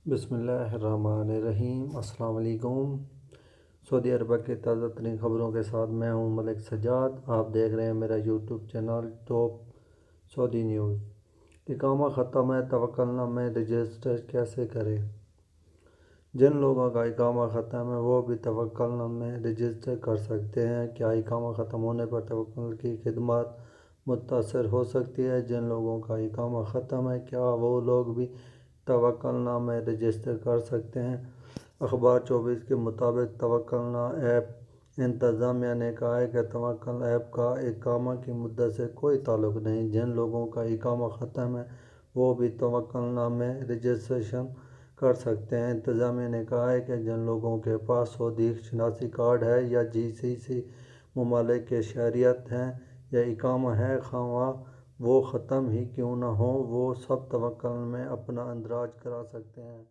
بسم اللہ الرحمن الرحیم۔ السلام علیکم۔ سعودی عرب کے تازہ ترین خبروں کے ساتھ میں ہوں ملک سجاد۔ آپ دیکھ رہے ہیں میرا یوٹیوب چینل ٹاپ سعودی نیوز۔ اقامہ ختم ہے، توکلنا میں رجسٹر کیسے کریں؟ جن لوگوں کا اقامہ ختم ہے وہ بھی توکلنا میں رجسٹر کر سکتے ہیں۔ کیا اقامہ ختم ہونے پر توکلنا کی خدمات متاثر ہو سکتی ہے؟ جن لوگوں کا اقامہ ختم ہے کیا وہ لوگ بھی توکلنا میں رجسٹر کر سکتے ہیں؟ اخبار 24 کے مطابق توکلنا ایپ انتظامیہ نے کہا ہے کہ توکلنا ایپ کا اقامہ کی مدت سے کوئی تعلق نہیں۔ جن لوگوں کا اقامہ ختم ہے وہ بھی توکلنا میں رجسٹریشن کر سکتے ہیں۔ انتظامیہ نے کہا ہے کہ جن لوگوں کے پاس سعودی شناسی کارڈ ہے یا GCC ممالک کے شہریت ہیں یا اقامہ ہے، خواہ وہ ختم ہی کیوں نہ ہو، وہ سب توکلنا میں اپنا اندراج کرا سکتے ہیں۔